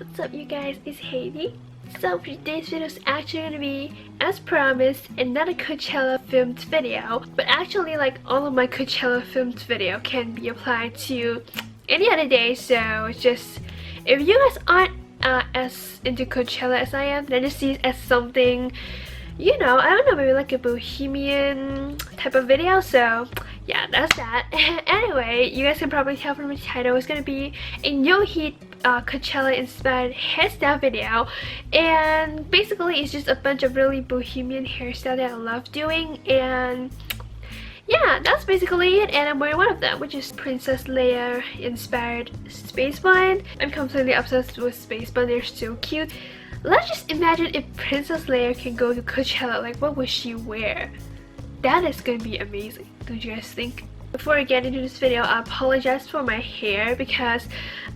What's up you guys, it's Haiti. So for today's video is actually going to be, as promised, another Coachella filmed video. But actually like all of my Coachella filmed video can be applied to any other day. So it's just, if you guys aren't as into Coachella as I am, then just see it as something, you know, I don't know, maybe like a Bohemian type of video. So yeah, that's that. Anyway, you guys can probably tell from the title, it's gonna be a no heat Coachella inspired hairstyle video, and basically it's just a bunch of really bohemian hairstyle that I love doing, and yeah, that's basically it. And I'm wearing one of them, which is Princess Leia inspired space bun. I'm completely obsessed with space bun, they're so cute. Let's just imagine if Princess Leia can go to Coachella, like what would she wear? That is gonna be amazing, don't you guys think? Before I get into this video, I apologize for my hair because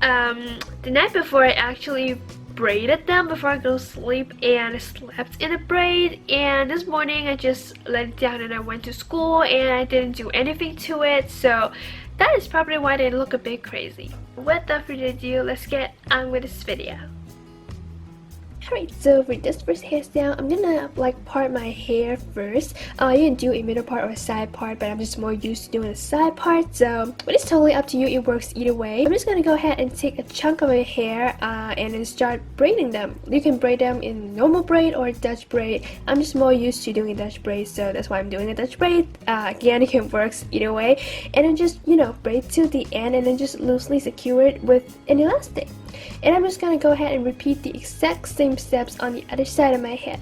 the night before I actually braided them before I go to sleep, and I slept in a braid, and this morning I just let it down and I went to school and I didn't do anything to it, so that is probably why they look a bit crazy. Without further ado, let's get on with this video. Alright, so for this first hairstyle, I'm gonna like part my hair first. You can do a middle part or a side part, but I'm just more used to doing a side part, so but it's totally up to you, it works either way. I'm just gonna go ahead and take a chunk of my hair and then start braiding them. You can braid them in normal braid or Dutch braid. I'm just more used to doing a Dutch braid, so that's why I'm doing a Dutch braid. Again, it can work either way. And then just, you know, braid to the end and then just loosely secure it with an elastic. And I'm just gonna go ahead and repeat the exact same steps on the other side of my head.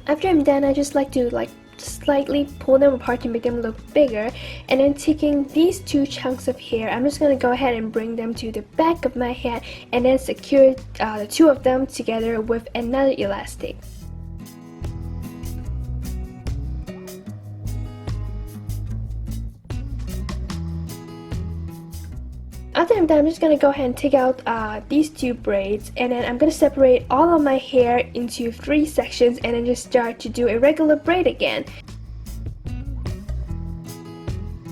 After I'm done, I just like to slightly pull them apart to make them look bigger, and then taking these two chunks of hair, I'm just gonna go ahead and bring them to the back of my head and then secure the two of them together with another elastic. After I'm done, I'm just gonna go ahead and take out these two braids, and then I'm gonna separate all of my hair into 3 sections and then just start to do a regular braid again.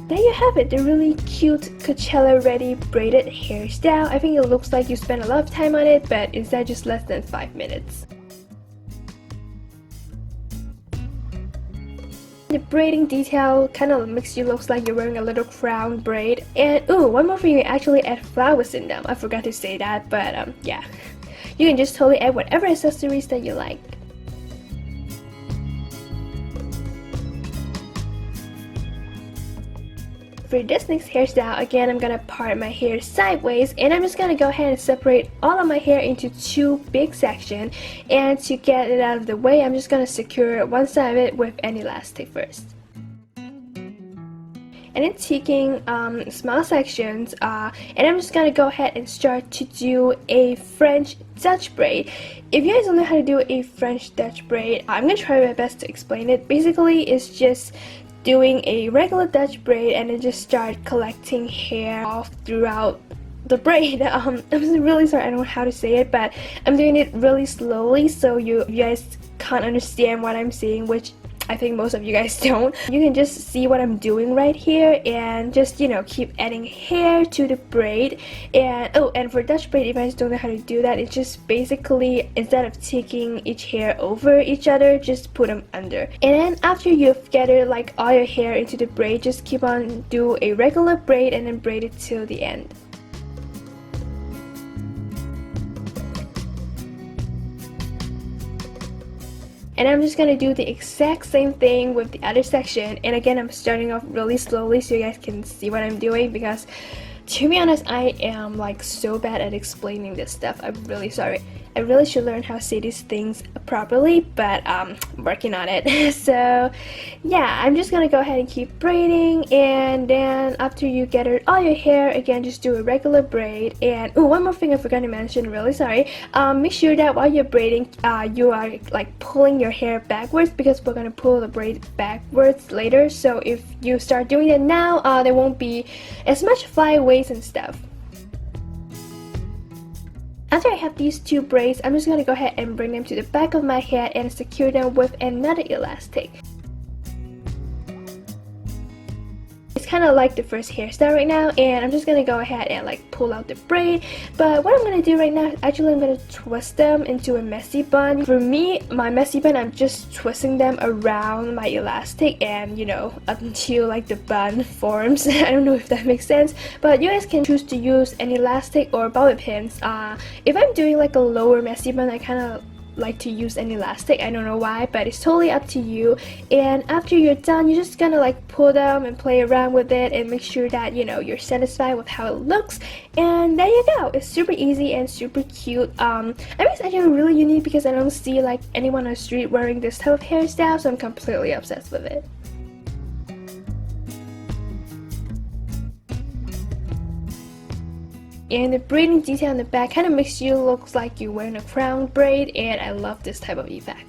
There you have it, the really cute Coachella ready braided hairstyle. I think it looks like you spent a lot of time on it, but instead just less than 5 minutes. The braiding detail kind of makes you look like you're wearing a little crown braid. And ooh, one more thing, you actually add flowers in them. I forgot to say that, but yeah. You can just totally add whatever accessories that you like. For this next hairstyle, again, I'm gonna part my hair sideways, and I'm just gonna go ahead and separate all of my hair into 2 big sections. And to get it out of the way, I'm just gonna secure one side of it with an elastic first. And then taking small sections, and I'm just gonna go ahead and start to do a French Dutch braid. If you guys don't know how to do a French Dutch braid, I'm gonna try my best to explain it. Basically, it's just doing a regular Dutch braid and then just start collecting hair off throughout the braid. I'm really sorry, I don't know how to say it, but I'm doing it really slowly, so you guys can't understand what I'm saying, which I think most of you guys don't. You can just see what I'm doing right here and just, you know, keep adding hair to the braid. And oh, and for Dutch braid, if you guys don't know how to do that, it's just basically, instead of taking each hair over each other, just put them under. And then after you've gathered like all your hair into the braid, just keep on do a regular braid and then braid it till the end. And I'm just gonna do the exact same thing with the other section, and again, I'm starting off really slowly so you guys can see what I'm doing, because to be honest, I am like so bad at explaining this stuff. I'm really sorry. I really should learn how to say these things properly, but I'm working on it. So yeah, I'm just gonna go ahead and keep braiding, and then after you gather all your hair, again, just do a regular braid. And oh, one more thing I forgot to mention, really sorry. Make sure that while you're braiding, you are like pulling your hair backwards, because we're gonna pull the braid backwards later. So if you start doing it now, there won't be as much flyaways and stuff. After I have these two braids, I'm just gonna go ahead and bring them to the back of my head and secure them with another elastic. It's kind of like the first hairstyle right now, and I'm just gonna go ahead and like pull out the braid. But what I'm gonna do right now is actually I'm gonna twist them into a messy bun. For me, my messy bun, I'm just twisting them around my elastic and until like the bun forms. I don't know if that makes sense, but you guys can choose to use an elastic or bobby pins. If I'm doing like a lower messy bun, I kind of like to use an elastic. I don't know why, but it's totally up to you. And after you're done, you're just gonna like pull them and play around with it and make sure that you're satisfied with how it looks. And there you go. It's super easy and super cute. I mean, it's actually really unique because I don't see like anyone on the street wearing this type of hairstyle, so I'm completely obsessed with it. And the braiding detail in the back kind of makes you look like you're wearing a crown braid, and I love this type of effect.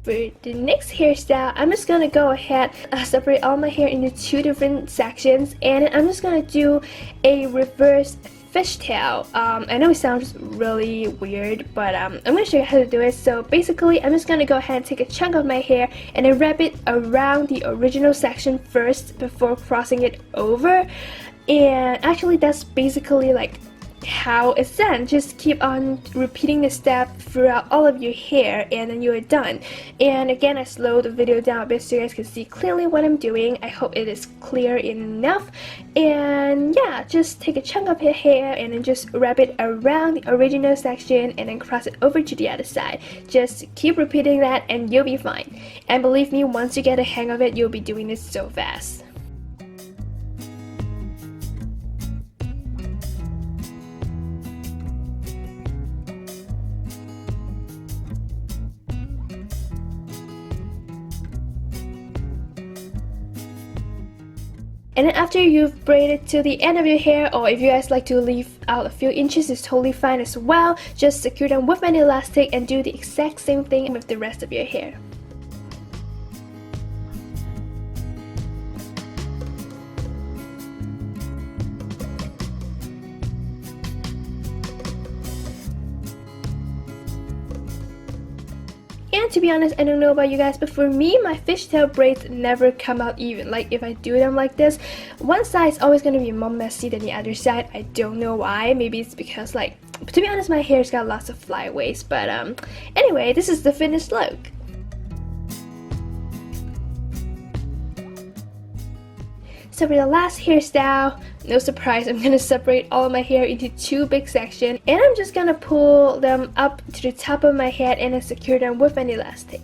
For the next hairstyle, I'm just gonna go ahead separate all my hair into two different sections, and I'm just gonna do a reverse fishtail. I know it sounds really weird, but I'm gonna show you how to do it. So basically, I'm just gonna go ahead and take a chunk of my hair and then wrap it around the original section first before crossing it over. And actually, that's basically like how it's done. Just keep on repeating the step throughout all of your hair, and then you're done. And again, I slowed the video down a bit so you guys can see clearly what I'm doing. I hope it is clear enough. And yeah, just take a chunk of your hair and then just wrap it around the original section and then cross it over to the other side. Just keep repeating that and you'll be fine. And believe me, once you get the hang of it, you'll be doing this so fast. And then after you've braided to the end of your hair, or if you guys like to leave out a few inches, it's totally fine as well. Just secure them with an elastic and do the exact same thing with the rest of your hair. And to be honest, I don't know about you guys, but for me, my fishtail braids never come out even. Like if I do them like this, one side is always going to be more messy than the other side. I don't know why. Maybe it's because, like, to be honest, my hair's got lots of flyaways. But anyway, this is the finished look. So for the last hairstyle, no surprise, I'm gonna separate all of my hair into two big sections, and I'm just gonna pull them up to the top of my head and then secure them with an elastic.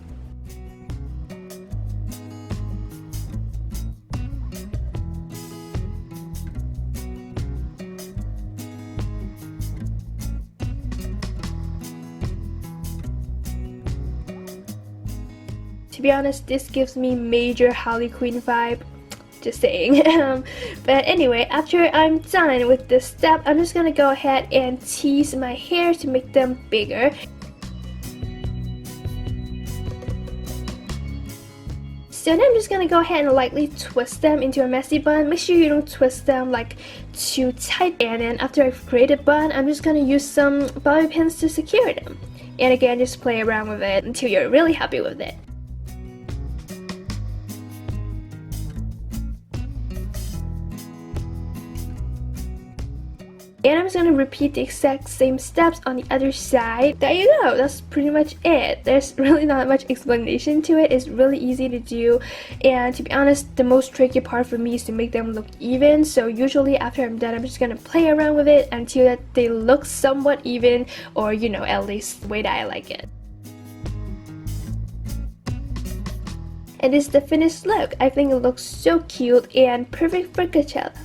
To be honest, this gives me major Harley Quinn vibe. Just saying. But anyway, after I'm done with this step, I'm just gonna go ahead and tease my hair to make them bigger. So then I'm just gonna go ahead and lightly twist them into a messy bun. Make sure you don't twist them like too tight. And then after I've created a bun, I'm just gonna use some bobby pins to secure them. And again, just play around with it until you're really happy with it. And I'm just going to repeat the exact same steps on the other side. There you go, that's pretty much it. There's really not much explanation to it. It's really easy to do, and to be honest, the most tricky part for me is to make them look even. So usually after I'm done, I'm just going to play around with it until that they look somewhat even, or at least the way that I like it. And this is the finished look. I think it looks so cute and perfect for Coachella.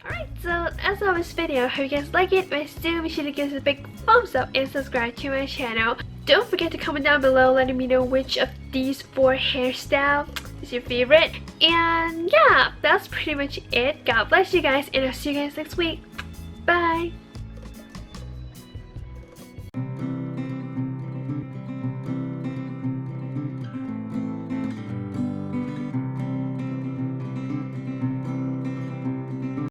Alright, so as of this video, I hope you guys like it. But still, be sure to give us a big thumbs up and subscribe to my channel. Don't forget to comment down below letting me know which of these 4 hairstyles is your favorite. And yeah, that's pretty much it. God bless you guys, and I'll see you guys next week. Bye!